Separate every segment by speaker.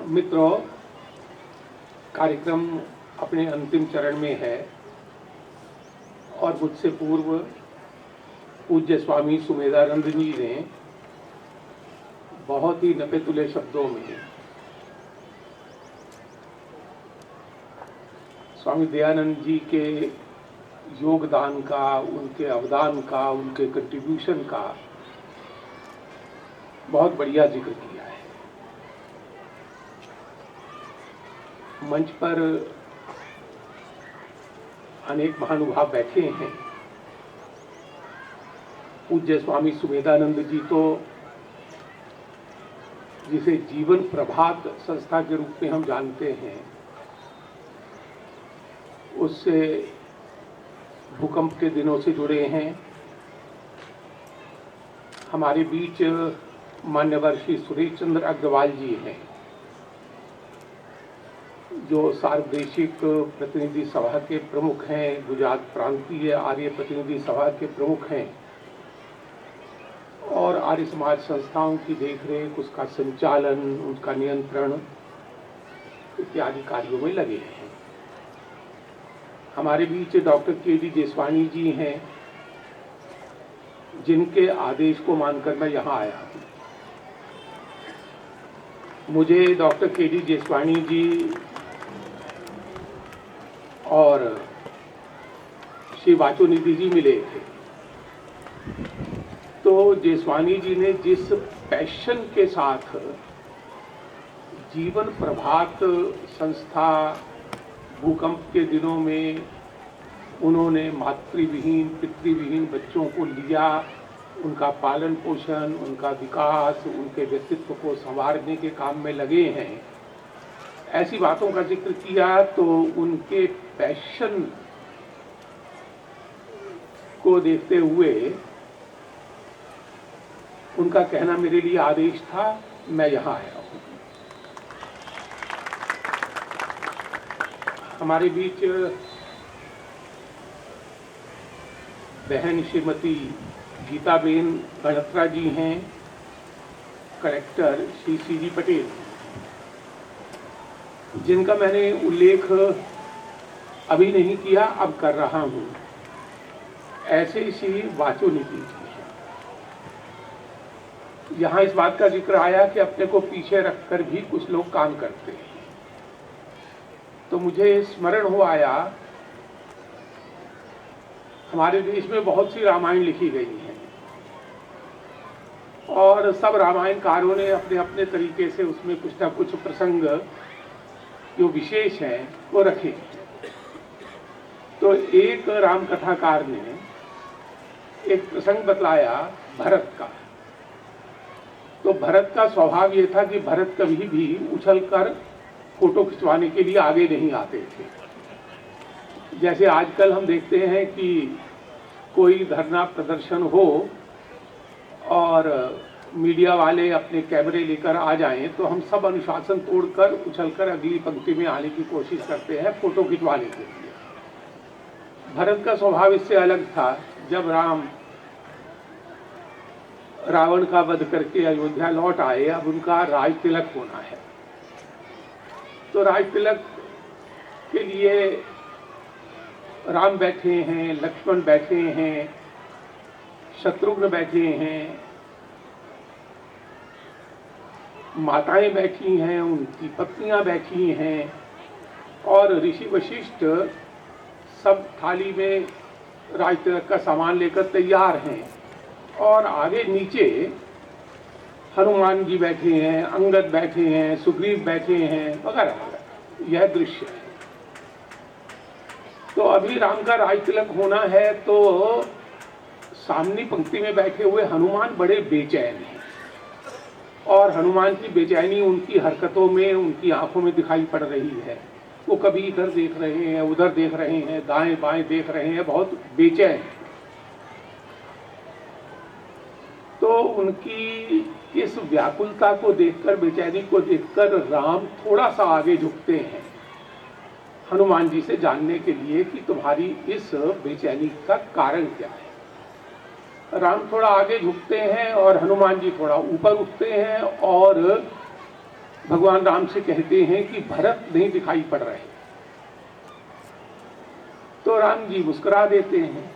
Speaker 1: मित्रों, कार्यक्रम अपने अंतिम चरण में है और मुझसे पूर्व पूज्य स्वामी सुमेधानंद जी ने बहुत ही नपे-तुले शब्दों में स्वामी दयानंद जी के योगदान का, उनके अवदान का, उनके कंट्रीब्यूशन का बहुत बढ़िया जिक्र किया है। मंच पर अनेक महानुभाव बैठे हैं। पूज्य स्वामी सुमेधानंद जी तो जिसे जीवन प्रभात संस्था के रूप में हम जानते हैं, उससे भूकंप के दिनों से जुड़े हैं। हमारे बीच मान्यवर श्री सुरेश चंद्र अग्रवाल जी हैं, जो सार्वदेशिक प्रतिनिधि सभा के प्रमुख हैं, गुजरात प्रांतीय आर्य प्रतिनिधि सभा के प्रमुख हैं और आर्य समाज संस्थाओं की देखरेख, उसका संचालन, उसका नियंत्रण इत्यादि कार्यों में लगे हैं। हमारे बीच डॉक्टर के.डी. जेसवानी जी हैं, जिनके आदेश को मानकर मैं यहाँ आया हूँ। मुझे डॉक्टर के.डी. जेसवानी जी और श्री वाचोनिधि जी मिले थे, तो जेसवानी जी ने जिस पैशन के साथ जीवन प्रभात संस्था भूकंप के दिनों में उन्होंने मातृविहीन, पितृविहीन बच्चों को लिया, उनका पालन पोषण, उनका विकास, उनके व्यक्तित्व को संवारने के काम में लगे हैं, ऐसी बातों का जिक्र किया तो उनके पैशन को देखते हुए उनका कहना मेरे लिए आदेश था, मैं यहाँ आया हूँ। हमारे बीच बहन श्रीमती गीताबेन गणत्रा जी हैं, कलेक्टर श्री सी.जी. पटेल, जिनका मैंने उल्लेख अभी नहीं किया, अब कर रहा हूँ। ऐसे ही श्री वाचोनिधि जी हैं। यहाँ इस बात का जिक्र आया कि अपने को पीछे रखकर भी कुछ लोग काम करते हैं, तो मुझे स्मरण हो आया, हमारे देश में बहुत सी रामायण लिखी गई हैं और सब रामायणकारों ने अपने अपने तरीके से उसमें कुछ ना कुछ प्रसंग जो विशेष हैं वो रखे। तो एक राम कथाकार ने एक प्रसंग बतलाया भरत का। तो भरत का स्वभाव ये था कि भरत कभी भी उछलकर फोटो खिंचवाने के लिए आगे नहीं आते थे। जैसे आजकल हम देखते हैं कि कोई धरना प्रदर्शन हो और मीडिया वाले अपने कैमरे लेकर आ जाएं, तो हम सब अनुशासन तोड़कर उछलकर अगली पंक्ति में आने की कोशिश करते हैं फोटो खिंचवाने के लिए। भरत का स्वभाव इससे अलग था। जब राम रावण का वध करके अयोध्या लौट आए, अब उनका राज तिलक होना है, तो राज तिलक के लिए राम बैठे हैं, लक्ष्मण बैठे हैं, शत्रुघ्न बैठे हैं, माताएं बैठी हैं, उनकी पत्नियां बैठी हैं और ऋषि वशिष्ठ सब थाली में राज तिलक का सामान लेकर तैयार हैं और आगे नीचे हनुमान जी बैठे हैं, अंगद बैठे हैं, सुग्रीव बैठे हैं वगैरह वगैरह। यह दृश्य है। तो अभी राम का राज तिलक होना है, तो सामने पंक्ति में बैठे हुए हनुमान बड़े बेचैन हैं और हनुमान की बेचैनी उनकी हरकतों में, उनकी आंखों में दिखाई पड़ रही है। वो कभी इधर देख रहे हैं, उधर देख रहे हैं, दाएं बाएं देख रहे हैं, बहुत बेचैन। तो उनकी इस व्याकुलता को देखकर, बेचैनी को देखकर राम थोड़ा सा आगे झुकते हैं हनुमान जी से जानने के लिए कि तुम्हारी इस बेचैनी का कारण क्या है। राम थोड़ा आगे झुकते हैं और हनुमान जी थोड़ा ऊपर उठते हैं और भगवान राम से कहते हैं कि भरत नहीं दिखाई पड़ रहे। तो राम जी मुस्कुरा देते हैं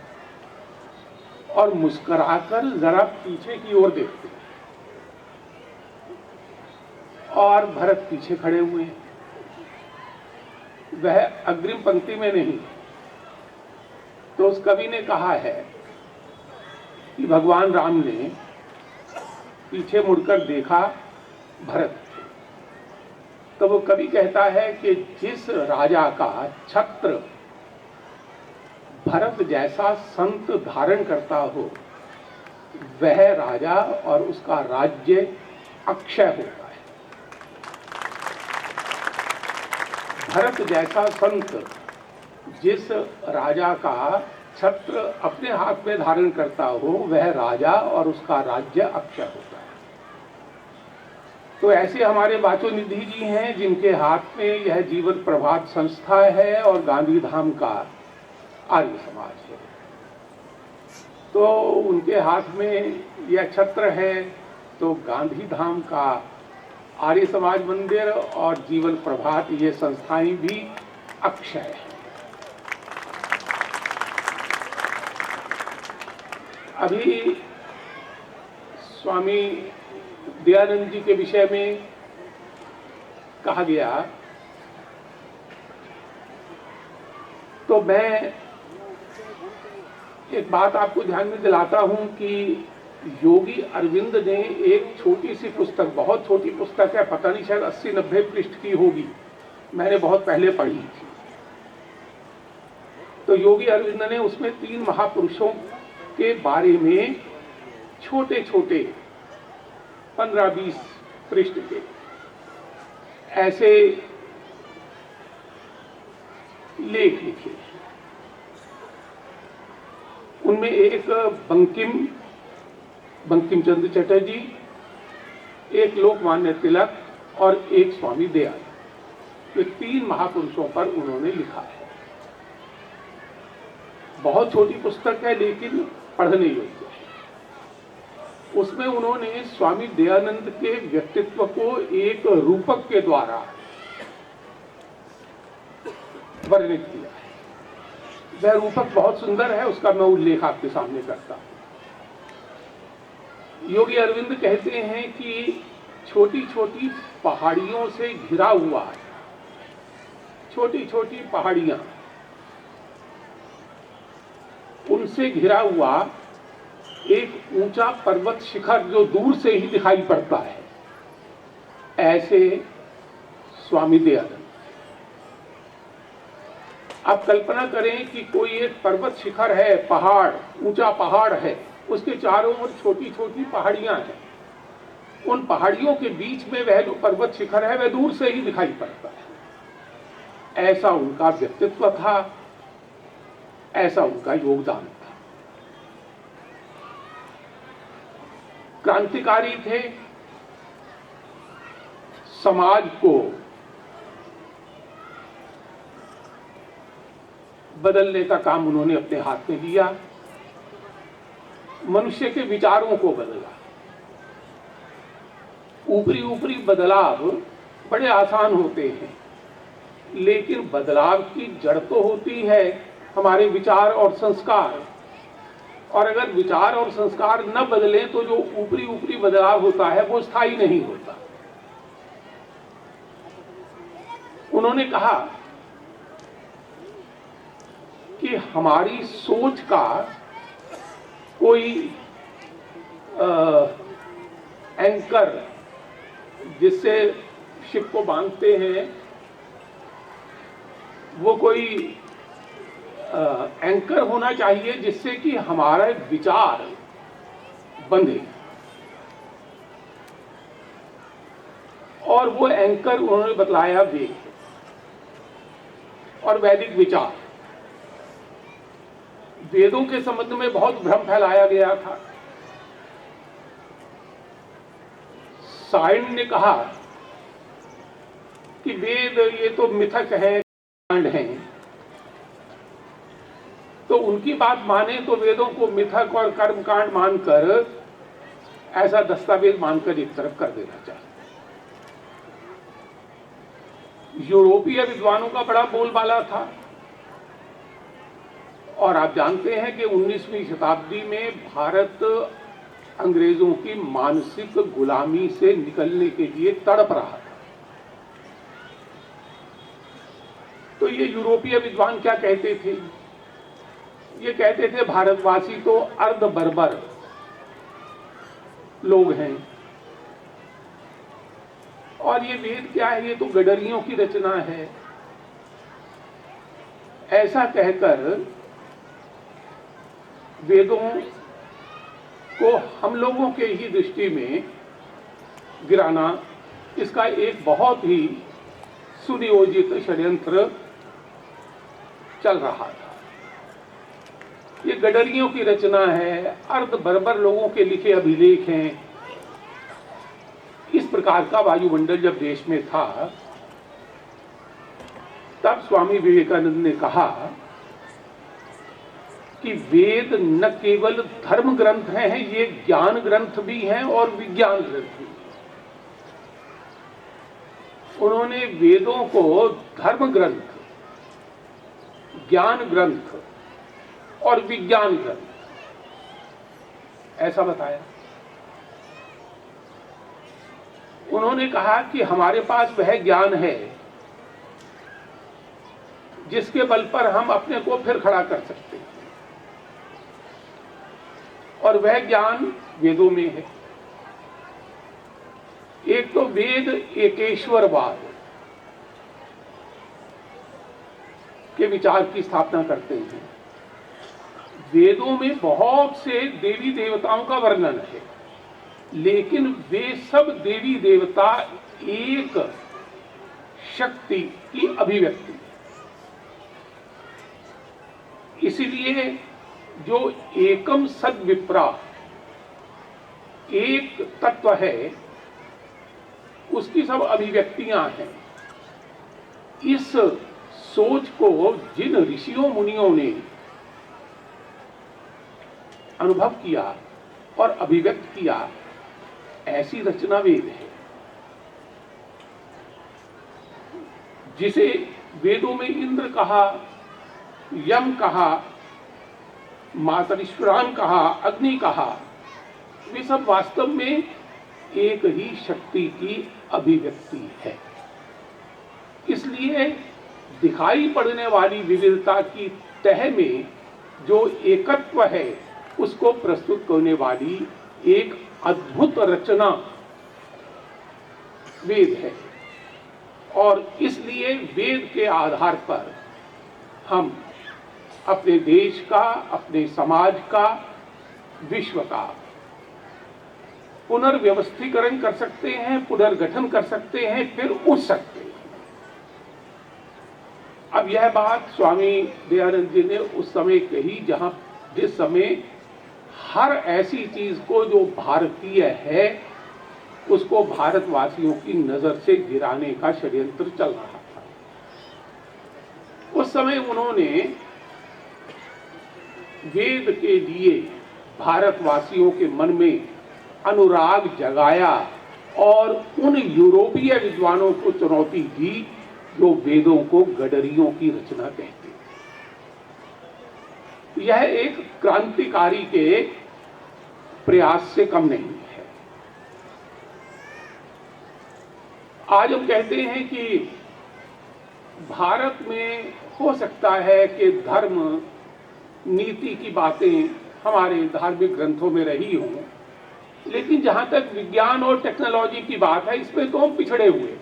Speaker 1: और मुस्कुराकर जरा पीछे की ओर देखते हैं और भरत पीछे खड़े हुए हैं। वह अग्रिम पंक्ति में नहीं। तो उस कवि ने कहा है कि भगवान राम ने पीछे मुड़कर देखा भरत। तो वो कवि कहता है कि जिस राजा का छत्र भरत जैसा संत धारण करता हो, वह राजा और उसका राज्य अक्षय होता है। भरत जैसा संत जिस राजा का छत्र अपने हाथ में धारण करता हो, वह राजा और उसका राज्य अक्षय होता है। तो ऐसे हमारे वाचोनिधि जी हैं जिनके हाथ में यह जीवन प्रभात संस्था है और गांधी धाम का आर्य समाज है। तो उनके हाथ में यह छत्र है, तो गांधी धाम का आर्य समाज मंदिर और जीवन प्रभात ये संस्थाएं भी अक्षय है। अभी स्वामी दयानंद जी के विषय में कहा गया, तो मैं एक बात आपको ध्यान में दिलाता हूं कि योगी अरविंद ने एक छोटी सी पुस्तक, बहुत छोटी पुस्तक है, पता नहीं शायद 80-90 पृष्ठ की होगी, मैंने बहुत पहले पढ़ी थी। तो योगी अरविंद ने उसमें 3 महापुरुषों के बारे में छोटे छोटे 15-20 पृष्ठ के ऐसे लेख लिखे। उनमें एक बंकिम चंद्र चटर्जी, एक लोकमान्य तिलक और एक स्वामी दयानंद, ये 3 महापुरुषों पर उन्होंने लिखा है। बहुत छोटी पुस्तक है लेकिन पढ़ने योग्य है। उसमें उन्होंने स्वामी दयानंद के व्यक्तित्व को एक रूपक के द्वारा वर्णित किया है। वह रूपक बहुत सुंदर है, उसका मैं उल्लेख आपके सामने करता हूं। योगी अरविंद कहते हैं कि छोटी छोटी पहाड़ियों से घिरा हुआ है, छोटी छोटी पहाड़ियां, उनसे घिरा हुआ एक ऊंचा पर्वत शिखर जो दूर से ही दिखाई पड़ता है, ऐसे स्वामी दयानंद। आप कल्पना करें कि कोई एक पर्वत शिखर है, पहाड़, ऊंचा पहाड़ है, उसके चारों ओर छोटी छोटी पहाड़ियां हैं। उन पहाड़ियों के बीच में वह जो पर्वत शिखर है वह दूर से ही दिखाई पड़ता है। ऐसा उनका व्यक्तित्व था, ऐसा उनका योगदान था। क्रांतिकारी थे, समाज को बदलने का काम उन्होंने अपने हाथ में लिया, मनुष्य के विचारों को बदला। ऊपरी ऊपरी बदलाव बड़े आसान होते हैं, लेकिन बदलाव की जड़ तो होती है हमारे विचार और संस्कार, और अगर विचार और संस्कार न बदले तो जो ऊपरी ऊपरी बदलाव होता है वो स्थायी नहीं होता। उन्होंने कहा कि हमारी सोच का कोई एंकर जिससे शिप को बांधते हैं, वो कोई एंकर होना चाहिए जिससे कि हमारा विचार बंधे। और वो एंकर उन्होंने बतलाया वेद और वैदिक विचार। वेदों के संबंध में बहुत भ्रम फैलाया गया था। सायण ने कहा कि वेद ये तो मिथक है, कांड हैं, तो उनकी बात माने तो वेदों को मिथक और कर्मकांड मानकर, ऐसा दस्तावेज मानकर एक तरफ कर देना चाहिए। यूरोपीय विद्वानों का बड़ा बोलबाला था। और आप जानते हैं कि 19वीं शताब्दी में भारत अंग्रेजों की मानसिक गुलामी से निकलने के लिए तड़प रहा था। तो ये यूरोपीय विद्वान क्या कहते थे? ये कहते थे भारतवासी तो अर्ध बर्बर लोग हैं, और ये वेद क्या है, ये तो गडरियों की रचना है। ऐसा कहकर वेदों को हम लोगों के ही दृष्टि में गिराना, इसका एक बहुत ही सुनियोजित षड्यंत्र चल रहा था। ये गडरियों की रचना है, अर्ध बर्बर लोगों के लिखे अभिलेख हैं। इस प्रकार का वायुमंडल जब देश में था, तब स्वामी विवेकानंद ने कहा कि वेद न केवल धर्म ग्रंथ हैं, ये ज्ञान ग्रंथ भी हैं और विज्ञान ग्रंथ भी। उन्होंने वेदों को धर्म ग्रंथ, ज्ञान ग्रंथ और विज्ञान ग्रंथ ऐसा बताया। उन्होंने कहा कि हमारे पास वह ज्ञान है जिसके बल पर हम अपने को फिर खड़ा कर सकते हैं, और वह ज्ञान वेदों में है। एक तो वेद एकेश्वरवाद के विचार की स्थापना करते हैं। वेदों में बहुत से देवी देवताओं का वर्णन है, लेकिन वे सब देवी देवता एक शक्ति की अभिव्यक्ति। इसलिए जो एकम सद्विप्रा एक तत्व है, उसकी सब अभिव्यक्तियां हैं। इस सोच को जिन ऋषियों मुनियों ने अनुभव किया और अभिव्यक्त किया, ऐसी रचना वेद है, जिसे वेदों में इंद्र कहा, यम कहा, मातरिश्वरान कहा, अग्नि कहा। वे सब वास्तव में एक ही शक्ति की अभिव्यक्ति है। इसलिए दिखाई पड़ने वाली विविधता की तह में जो एकत्व है, उसको प्रस्तुत करने वाली एक अद्भुत रचना वेद है। और इसलिए वेद के आधार पर हम अपने देश का, अपने समाज का, विश्व का पुनर्व्यवस्थीकरण कर सकते हैं, पुनर्गठन कर सकते हैं, फिर उठ सकते हैं। अब यह बात स्वामी दयानंद जी ने उस समय कही जिस समय हर ऐसी चीज को जो भारतीय है उसको भारतवासियों की नजर से गिराने का षड्यंत्र चल रहा था। उस समय उन्होंने वेद के लिए भारतवासियों के मन में अनुराग जगाया और उन यूरोपीय विद्वानों को चुनौती दी जो वेदों को गडरियों की रचना कहते हैं। यह एक क्रांतिकारी के प्रयास से कम नहीं है। आज हम कहते हैं कि भारत में हो सकता है कि धर्म नीति की बातें हमारे धार्मिक ग्रंथों में रही हों, लेकिन जहां तक विज्ञान और टेक्नोलॉजी की बात है, इसमें तो हम पिछड़े हुए।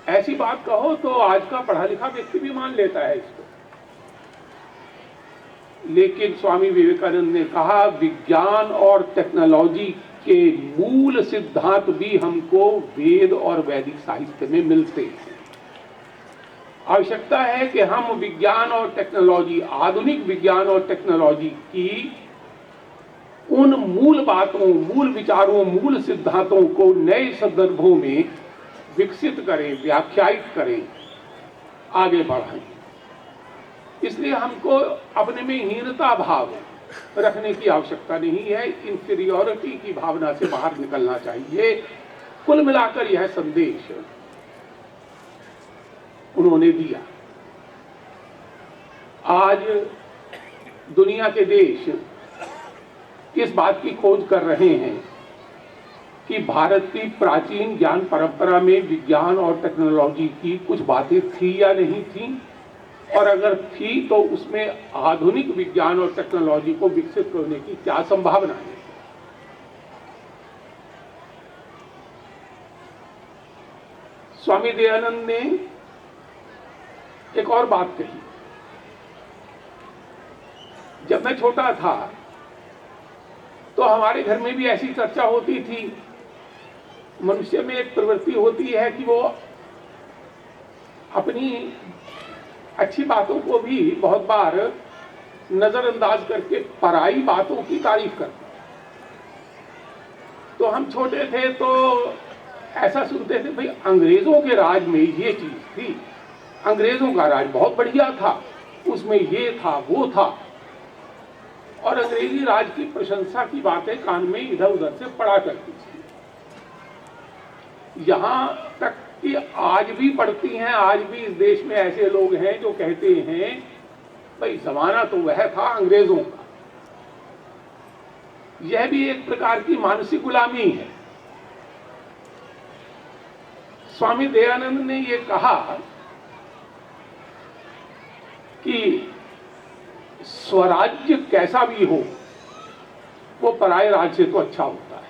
Speaker 1: ऐसी बात कहो तो आज का पढ़ा लिखा व्यक्ति भी मान लेता है इसको। लेकिन स्वामी विवेकानंद ने कहा विज्ञान और टेक्नोलॉजी के मूल सिद्धांत भी हमको वेद और वैदिक साहित्य में मिलते हैं। आवश्यकता है कि हम विज्ञान और टेक्नोलॉजी, आधुनिक विज्ञान और टेक्नोलॉजी की उन मूल बातों, मूल विचारों, मूल सिद्धांतों को नए संदर्भों में विकसित करें, व्याख्यायित करें, आगे बढ़ाएं। इसलिए हमको अपने में हीनता भाव रखने की आवश्यकता नहीं है, इंफीरियॉरिटी की भावना से बाहर निकलना चाहिए। कुल मिलाकर यह संदेश उन्होंने दिया। आज दुनिया के देश इस बात की खोज कर रहे हैं कि भारत की प्राचीन ज्ञान परंपरा में विज्ञान और टेक्नोलॉजी की कुछ बातें थी या नहीं थी, और अगर थी तो उसमें आधुनिक विज्ञान और टेक्नोलॉजी को विकसित करने की क्या संभावना है। स्वामी दयानंद ने एक और बात कही। जब मैं छोटा था तो हमारे घर में भी ऐसी चर्चा होती थी। मनुष्य में एक प्रवृत्ति होती है कि वो अपनी अच्छी बातों को भी बहुत बार नजरअंदाज करके पराई बातों की तारीफ करता है। तो हम छोटे थे तो ऐसा सुनते थे, भाई अंग्रेजों के राज में ये चीज थी, अंग्रेजों का राज बहुत बढ़िया था, उसमें ये था वो था, और अंग्रेजी राज की प्रशंसा की बातें कान में इधर उधर से पड़ा करती थी। यहां तक कि आज भी पढ़ती हैं। आज भी इस देश में ऐसे लोग हैं जो कहते हैं भाई जमाना तो वह था अंग्रेजों का। यह भी एक प्रकार की मानसिक गुलामी है। स्वामी दयानंद ने यह कहा कि स्वराज्य कैसा भी हो वो पराये राज्य से तो अच्छा होता है।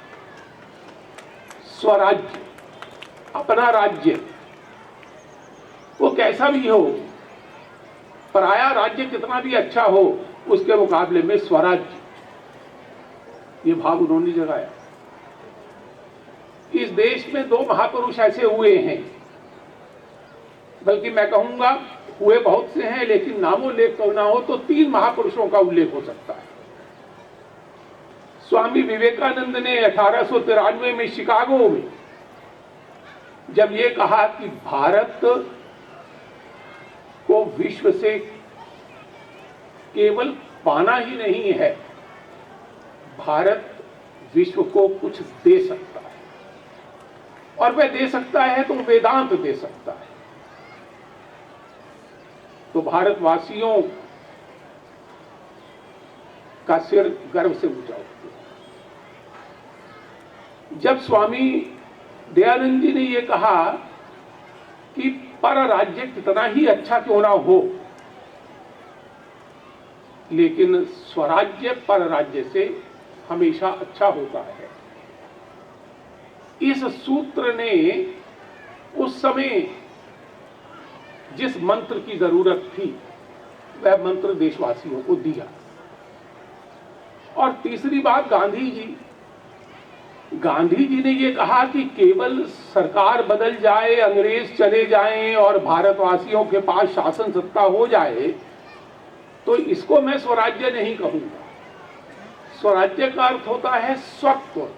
Speaker 1: स्वराज्य, अपना राज्य, वो कैसा भी हो, पराया राज्य कितना भी अच्छा हो, उसके मुकाबले में स्वराज्य, ये भाव उन्होंने जगाया। इस देश में दो महापुरुष ऐसे हुए हैं, बल्कि मैं कहूंगा हुए बहुत से हैं, लेकिन नामोल्लेख करना हो तो 3 महापुरुषों का उल्लेख हो सकता है। स्वामी विवेकानंद ने 1893 में शिकागो में जब ये कहा कि भारत को विश्व से केवल पाना ही नहीं है, भारत विश्व को कुछ दे सकता है, और वह दे सकता है तो वेदांत दे सकता है। तो भारतवासियों का सिर गर्व से ऊंचा उठता है। जब स्वामी दयानंद जी ने यह कहा कि पर राज्य कितना ही अच्छा क्यों ना हो, लेकिन स्वराज्य पर राज्य से हमेशा अच्छा होता है, इस सूत्र ने उस समय जिस मंत्र की जरूरत थी वह मंत्र देशवासियों को दिया। और तीसरी बात, गांधी जी ने यह कहा कि केवल सरकार बदल जाए, अंग्रेज चले जाएं और भारतवासियों के पास शासन सत्ता हो जाए तो इसको मैं स्वराज्य नहीं कहूंगा। स्वराज्य का अर्थ होता है स्वत्व।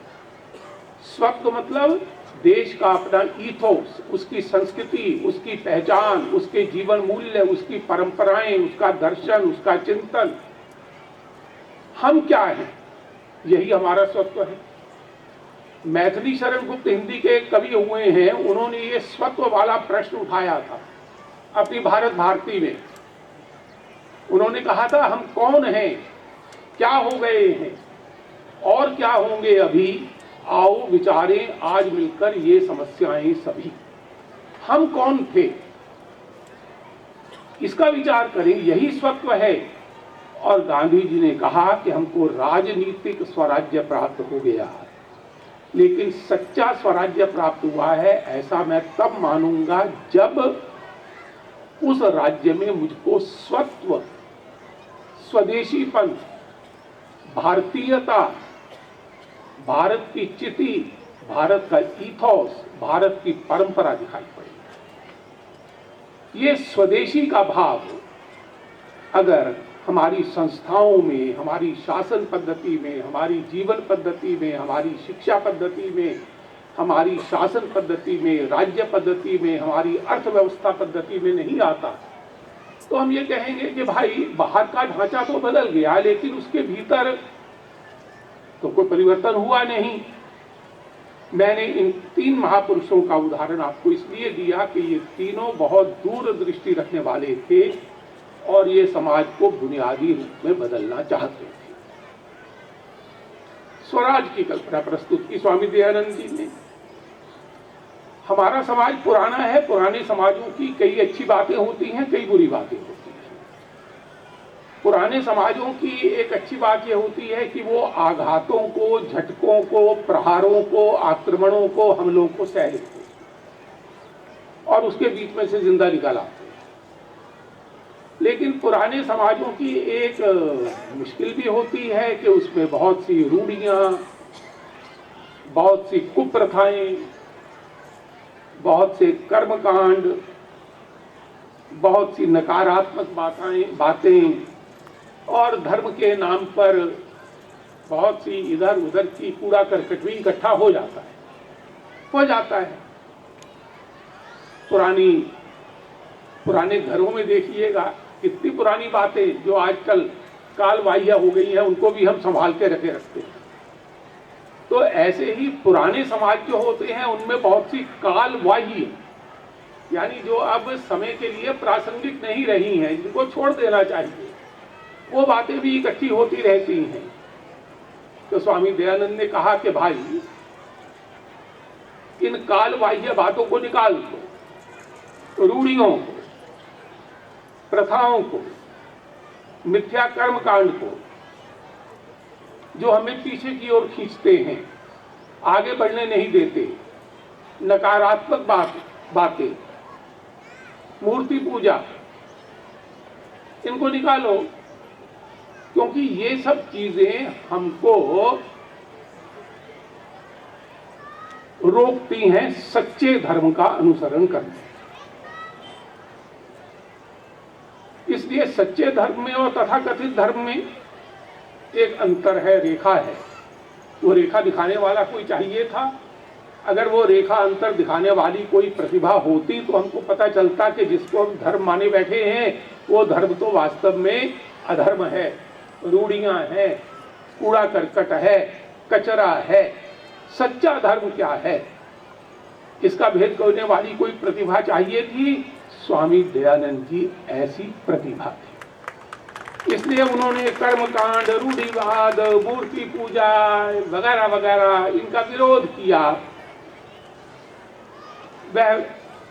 Speaker 1: स्वत्व मतलब देश का अपना ईथोस, उसकी संस्कृति, उसकी पहचान, उसके जीवन मूल्य, उसकी परंपराएं, उसका दर्शन, उसका चिंतन। हम क्या हैं, यही हमारा स्वत्व है। मैथिली शरण गुप्त हिंदी के कवि हुए हैं, उन्होंने ये स्वत्व वाला प्रश्न उठाया था अपनी भारत भारती में। उन्होंने कहा था, हम कौन हैं, क्या हो गए हैं और क्या होंगे अभी, आओ विचारें आज मिलकर ये समस्याएं सभी। हम कौन थे, इसका विचार करें, यही स्वत्व है। और गांधी जी ने कहा कि हमको राजनीतिक स्वराज्य प्राप्त हो गया है, लेकिन सच्चा स्वराज्य प्राप्त हुआ है ऐसा मैं तब मानूंगा जब उस राज्य में मुझको स्वत्व, स्वदेशीपन, भारतीयता, भारत की चिति, भारत का ईथोस, भारत की परंपरा दिखाई पड़ेगी। ये स्वदेशी का भाव अगर हमारी संस्थाओं में, हमारी शासन पद्धति में, हमारी जीवन पद्धति में, हमारी शिक्षा पद्धति में, हमारी शासन पद्धति में, राज्य पद्धति में, हमारी अर्थव्यवस्था पद्धति में नहीं आता तो हम ये कहेंगे कि भाई बाहर का ढांचा तो बदल गया लेकिन उसके भीतर तो कोई परिवर्तन हुआ नहीं। मैंने इन तीन महापुरुषों का उदाहरण आपको इसलिए दिया कि ये तीनों बहुत दूरदृष्टि रखने वाले थे और ये समाज को बुनियादी रूप में बदलना चाहते थे। स्वराज की कल्पना प्रस्तुत की स्वामी दयानंद जी ने। हमारा समाज पुराना है, पुराने समाजों की कई अच्छी बातें होती हैं, कई बुरी बातें होती हैं। पुराने समाजों की एक अच्छी बात यह होती है कि वो आघातों को, झटकों को, प्रहारों को, आक्रमणों को, हमलों को सह लेते और उसके बीच में से जिंदा निकाल आते। लेकिन पुराने समाजों की एक मुश्किल भी होती है कि उसमें बहुत सी रूढ़ियां, बहुत सी कुप्रथाएं, बहुत से कर्मकांड, बहुत सी नकारात्मक बातें और धर्म के नाम पर बहुत सी इधर उधर की कूड़ा करकट भी इकट्ठा हो जाता है। पुराने घरों में देखिएगा कितनी पुरानी बातें जो आजकल कालबाह्य हो गई हैं, उनको भी हम संभाल के रखते हैं। तो ऐसे ही पुराने समाज जो होते हैं उनमें बहुत सी कालबाह्य, यानी जो अब समय के लिए प्रासंगिक नहीं रही हैं, जिनको छोड़ देना चाहिए, वो बातें भी इकट्ठी होती रहती हैं। तो स्वामी दयानंद ने कहा कि भाई इन कालबाह्य बातों को निकाल दो, रूढ़ियों को, प्रथाओं को, मिथ्या कर्म कांड को, जो हमें पीछे की ओर खींचते हैं, आगे बढ़ने नहीं देते, नकारात्मक बातें, मूर्ति पूजा, इनको निकालो, क्योंकि ये सब चीजें हमको रोकती हैं सच्चे धर्म का अनुसरण करने। इसलिए सच्चे धर्म में और तथाकथित धर्म में एक अंतर है, रेखा है। वो रेखा दिखाने वाला कोई चाहिए था। अगर वो रेखा अंतर दिखाने वाली कोई प्रतिभा होती तो हमको पता चलता कि जिसको हम धर्म माने बैठे हैं वो धर्म तो वास्तव में अधर्म है, रूढ़ियां हैं, कूड़ा करकट है, कचरा है। सच्चा धर्म क्या है, इसका भेद करने वाली कोई प्रतिभा चाहिए थी। स्वामी दयानंद जी ऐसी प्रतिभा थी। इसलिए उन्होंने कर्मकांड, रूढ़िवाद, मूर्ति पूजा वगैरह वगैरह इनका विरोध किया। वह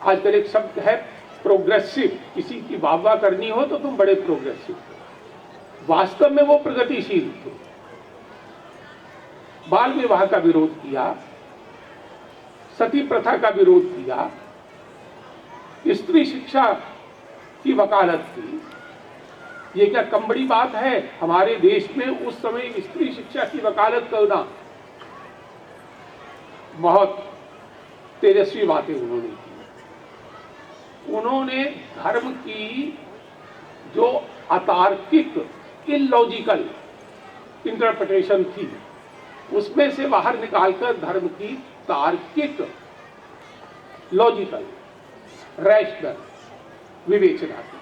Speaker 1: आजकल एक शब्द है प्रोग्रेसिव, किसी की वाहवाह करनी हो तो तुम बड़े प्रोग्रेसिव हो। वास्तव में वो प्रगतिशील थे। बाल विवाह का विरोध किया, सती प्रथा का विरोध किया, स्त्री शिक्षा की वकालत की। ये क्या कम बड़ी बात है? हमारे देश में उस समय स्त्री शिक्षा की वकालत करना बहुत तेजस्वी बातें उन्होंने की। उन्होंने धर्म की जो अतार्किक, इलॉजिकल इंटरप्रिटेशन थी उसमें से बाहर निकालकर धर्म की तार्किक, लॉजिकल, रैशनल विवेचना की।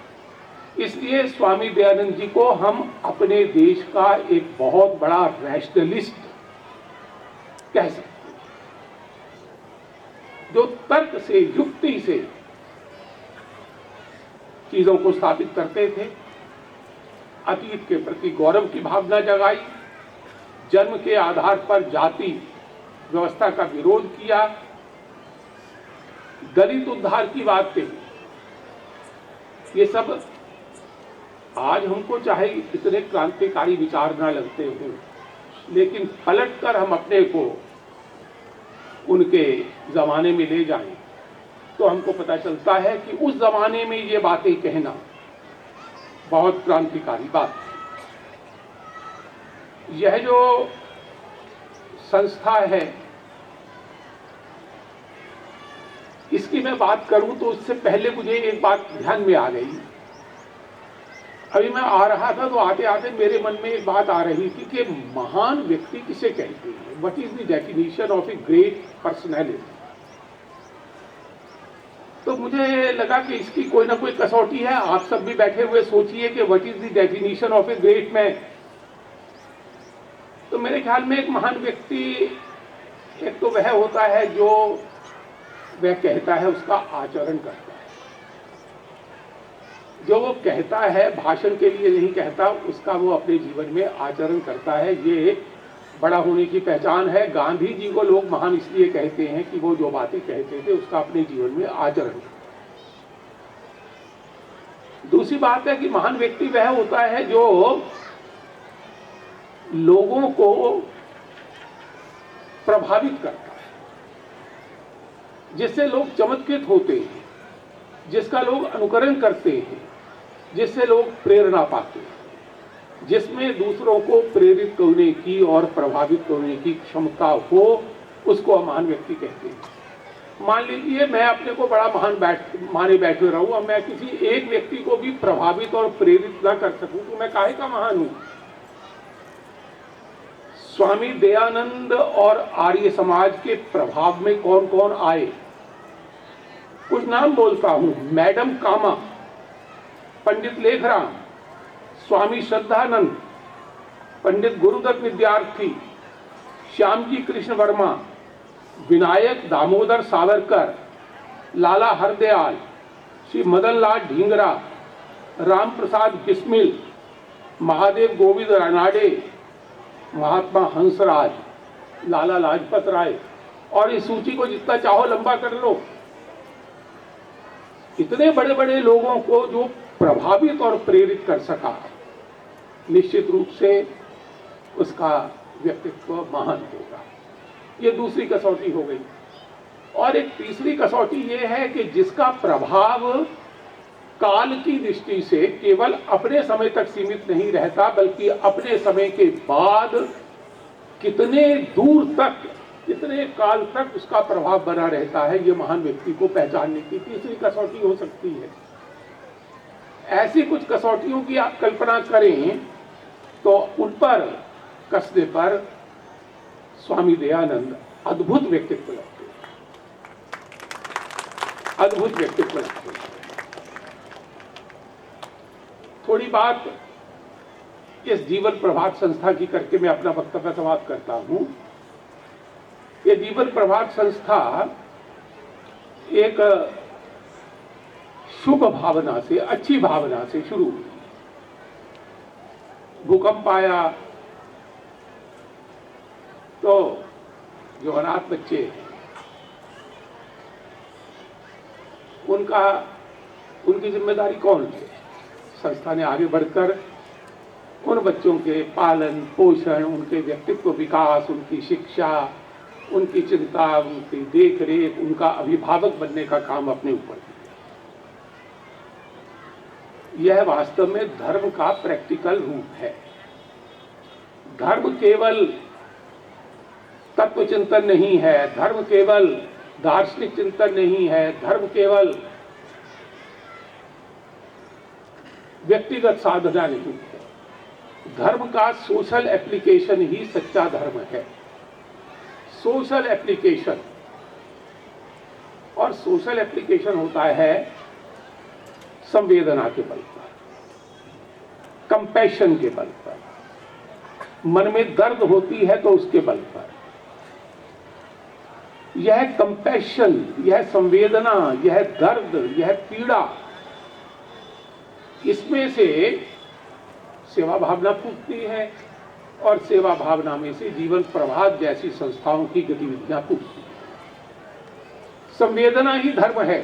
Speaker 1: इसलिए स्वामी दयानंद जी को हम अपने देश का एक बहुत बड़ा रैशनलिस्ट कह सकते हैं, जो तर्क से, युक्ति से चीजों को स्थापित करते थे, अतीत के प्रति गौरव की भावना जगाई, जन्म के आधार पर जाति व्यवस्था का विरोध किया, दलित उद्धार की बात कही। ये सब आज हमको चाहे इतने क्रांतिकारी विचार ना लगते हो, लेकिन पलटकर हम अपने को उनके जमाने में ले जाएं तो हमको पता चलता है कि उस जमाने में ये बातें कहना बहुत क्रांतिकारी बात है। यह जो संस्था है, इसकी मैं बात करूं तो उससे पहले मुझे एक बात ध्यान में आ गई। अभी मैं आ रहा था तो आते आते मेरे मन में एक बात आ रही थी कि महान व्यक्ति किसे कहते हैं, what is the definition of a great personality. तो मुझे लगा कि इसकी कोई ना कोई कसौटी है। आप सब भी बैठे हुए सोचिए कि what is the definition of a great man. तो मेरे ख्याल में एक महान व्यक्ति एक तो वह होता है जो वह कहता है उसका आचरण करता है। जो वो कहता है भाषण के लिए नहीं कहता, उसका वो अपने जीवन में आचरण करता है। ये बड़ा होने की पहचान है। गांधी जी को लोग महान इसलिए कहते हैं कि वो जो बातें कहते थे उसका अपने जीवन में आचरण। दूसरी बात है कि महान व्यक्ति वह होता है जो लोगों को प्रभावित करता है, जिससे लोग चमत्कृत होते हैं, जिसका लोग अनुकरण करते हैं, जिससे लोग प्रेरणा पाते हैं, जिसमें दूसरों को प्रेरित करने की और प्रभावित करने की क्षमता हो, उसको महान व्यक्ति कहते हैं। मान लीजिए मैं अपने को बड़ा महान माने बैठे रहूं और मैं किसी एक व्यक्ति को भी प्रभावित और प्रेरित ना कर सकूं तो मैं काहे का महान हूं। स्वामी दयानंद और आर्य समाज के प्रभाव में कौन कौन आए, कुछ नाम बोलता हूं। मैडम कामा, पंडित लेखराम, स्वामी श्रद्धानंद, पंडित गुरुदत्त विद्यार्थी, श्यामजी कृष्ण वर्मा, विनायक दामोदर सावरकर, लाला हरदयाल, श्री मदन लाल ढींगरा, राम प्रसाद बिस्मिल, महादेव गोविंद रानाडे, महात्मा हंसराज, लाला लाजपत राय, और इस सूची को जितना चाहो लंबा कर लो। इतने बड़े बड़े लोगों को जो प्रभावित और प्रेरित कर सका, निश्चित रूप से उसका व्यक्तित्व महान होगा। ये दूसरी कसौटी हो गई। और एक तीसरी कसौटी ये है कि जिसका प्रभाव काल की दृष्टि से केवल अपने समय तक सीमित नहीं रहता, बल्कि अपने समय के बाद कितने दूर तक, कितने काल तक उसका प्रभाव बना रहता है, ये महान व्यक्ति को पहचानने की तीसरी कसौटी हो सकती है। ऐसी कुछ कसौटियों की आप कल्पना करें तो उन पर कसने पर स्वामी दयानंद अद्भुत व्यक्तित्व लगते हैं, अद्भुत व्यक्तित्व लगते हैं। थोड़ी बात इस जीवन प्रभात संस्था की करके मैं अपना वक्तव्य समाप्त करता हूं। ये जीवन प्रभात संस्था एक शुभ भावना से, अच्छी भावना से शुरू हुई। भूकंप आया तो जो अनाथ बच्चे हैं उनकी जिम्मेदारी कौन है? संस्था ने आगे बढ़कर उन बच्चों के पालन पोषण, उनके व्यक्तित्व विकास, उनकी शिक्षा, उनकी चिंता, उनकी देख रेख, उनका अभिभावक बनने का काम अपने ऊपर किया। यह वास्तव में धर्म का प्रैक्टिकल रूप है। धर्म केवल तत्व चिंतन नहीं है, धर्म केवल दार्शनिक चिंतन नहीं है, धर्म केवल व्यक्तिगत साधना नहीं है। धर्म का सोशल एप्लीकेशन ही सच्चा धर्म है। सोशल एप्लीकेशन, और सोशल एप्लीकेशन होता है संवेदना के बल पर, कंपैशन के बल पर, मन में दर्द होती है तो उसके बल पर। यह कंपैशन, यह संवेदना, यह दर्द, यह पीड़ा, इसमें से सेवा भावना फूटती है और सेवा भावना में से जीवन प्रभात जैसी संस्थाओं की गतिविधियां फूटती हैं। संवेदना ही धर्म है।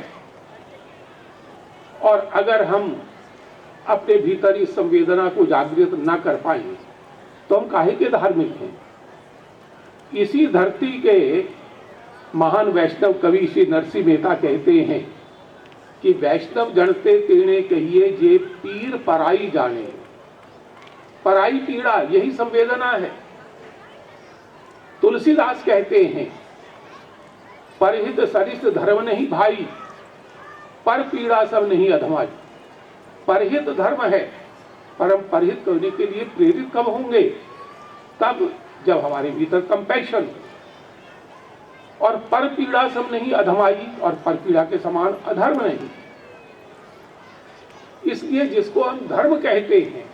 Speaker 1: और अगर हम अपने भीतर इस संवेदना को जागृत ना कर पाए तो हम काहे के धार्मिक हैं। इसी धरती के महान वैष्णव कवि श्री नरसिंह मेहता कहते हैं कि वैष्णव जनते तेणे कहिए जे पीर पराई जाने। पराई पीड़ा यही संवेदना है। तुलसीदास कहते हैं परहित सरिस धर्म नहीं भाई, पर पीड़ा सब नहीं अधमाई। परहित धर्म है, पर हम परहित करने के लिए प्रेरित कब होंगे? तब जब हमारे भीतर कंपैशन, और पर पीड़ा सब नहीं अधमाई, और पर पीड़ा के समान अधर्म नहीं। इसलिए जिसको हम धर्म कहते हैं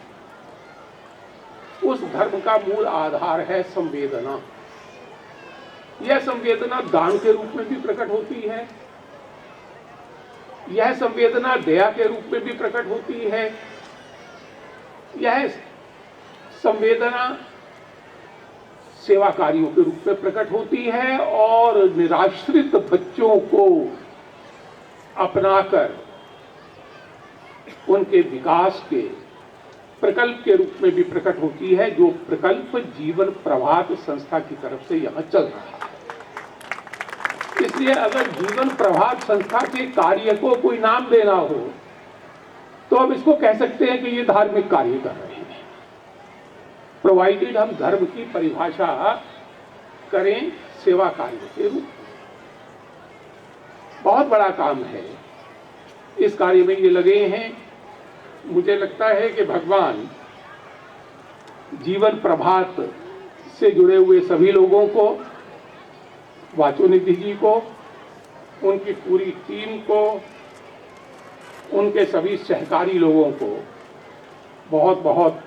Speaker 1: उस धर्म का मूल आधार है संवेदना। यह संवेदना दान के रूप में भी प्रकट होती है, यह संवेदना दया के रूप में भी प्रकट होती है, यह संवेदना सेवा कार्यों के रूप में प्रकट होती है और निराश्रित बच्चों को अपनाकर उनके विकास के प्रकल्प के रूप में भी प्रकट होती है, जो प्रकल्प जीवन प्रभात संस्था की तरफ से यहां चल रहा है। इसलिए अगर जीवन प्रभात संस्था के कार्य को कोई नाम देना हो तो हम इसको कह सकते हैं कि ये धार्मिक कार्य कर रहे हैं, प्रोवाइडेड हम धर्म की परिभाषा करें सेवा कार्य के रूप में। बहुत बड़ा काम है, इस कार्य में ये लगे हैं। मुझे लगता है कि भगवान जीवन प्रभात से जुड़े हुए सभी लोगों को, वाचोनिधि जी को, उनकी पूरी टीम को, उनके सभी सहकारी लोगों को बहुत बहुत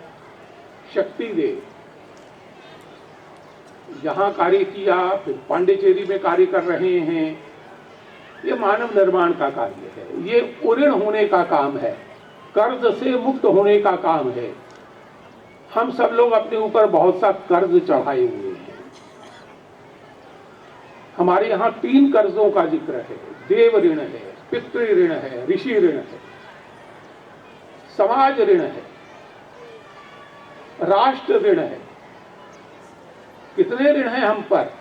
Speaker 1: शक्ति दे। जहां कार्य किया, फिर पांडिचेरी में कार्य कर रहे हैं, ये मानव निर्माण का कार्य है, ये ऋण होने का काम है, कर्ज से मुक्त होने का काम है। हम सब लोग अपने ऊपर बहुत सा कर्ज चढ़ाए हुए हैं। हमारे यहाँ 3 कर्जों का जिक्र है, देव ऋण है, पितृ ऋण है, ऋषि ऋण है, समाज ऋण है, राष्ट्र ऋण है। कितने ऋण हैं हम पर?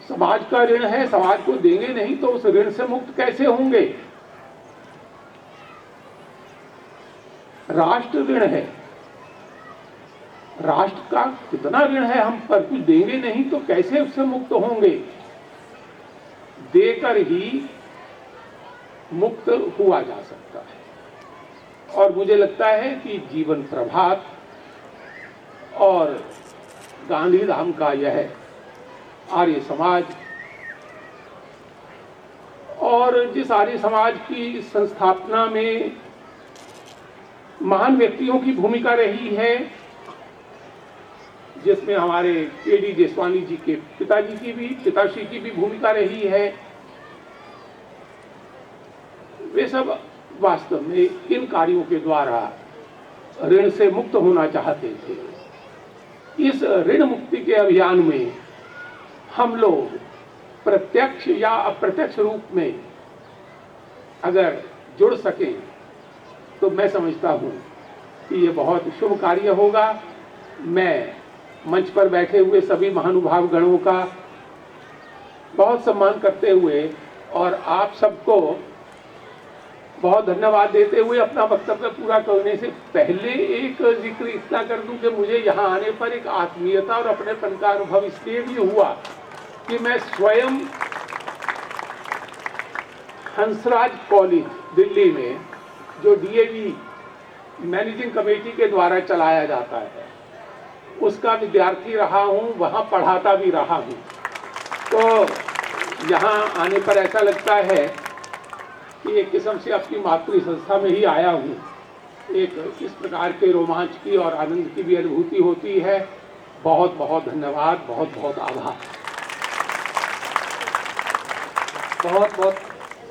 Speaker 1: समाज का ऋण है, समाज को देंगे नहीं तो उस ऋण से मुक्त कैसे होंगे? राष्ट्र ऋण है, राष्ट्र का कितना ऋण है हम पर, कुछ देंगे नहीं तो कैसे उससे मुक्त होंगे? देकर ही मुक्त हुआ जा सकता है। और मुझे लगता है कि जीवन प्रभात और गांधीधाम का यह आर्य समाज और जिस आर्य समाज की संस्थापना में महान व्यक्तियों की भूमिका रही है, जिसमें हमारे के.डी. जेसवानी जी के पिताश्री की भी भूमिका रही है, वे सब वास्तव में इन कार्यों के द्वारा ऋण से मुक्त होना चाहते थे। इस ऋण मुक्ति के अभियान में हम लोग प्रत्यक्ष या अप्रत्यक्ष रूप में अगर जुड़ सकें तो मैं समझता हूँ कि ये बहुत शुभ कार्य होगा। मैं मंच पर बैठे हुए सभी महानुभाव गणों का बहुत सम्मान करते हुए और आप सबको बहुत धन्यवाद देते हुए अपना वक्तव्य पूरा करने से पहले एक जिक्र इतना कर दूं कि मुझे यहाँ आने पर एक आत्मीयता और अपनेपन का अनुभव इसलिए भी हुआ कि मैं स्वयं हंसराज कॉलेज दिल्ली में, जो डीएवी मैनेजिंग कमेटी के द्वारा चलाया जाता है, उसका विद्यार्थी रहा हूँ, वहाँ पढ़ाता भी रहा हूँ। तो यहाँ आने पर ऐसा लगता है कि एक किस्म से अपनी मातृ संस्था में ही आया हूँ। एक इस प्रकार के रोमांच की और आनंद की भी अनुभूति होती है। बहुत बहुत धन्यवाद, बहुत बहुत आभार।
Speaker 2: बहुत बहुत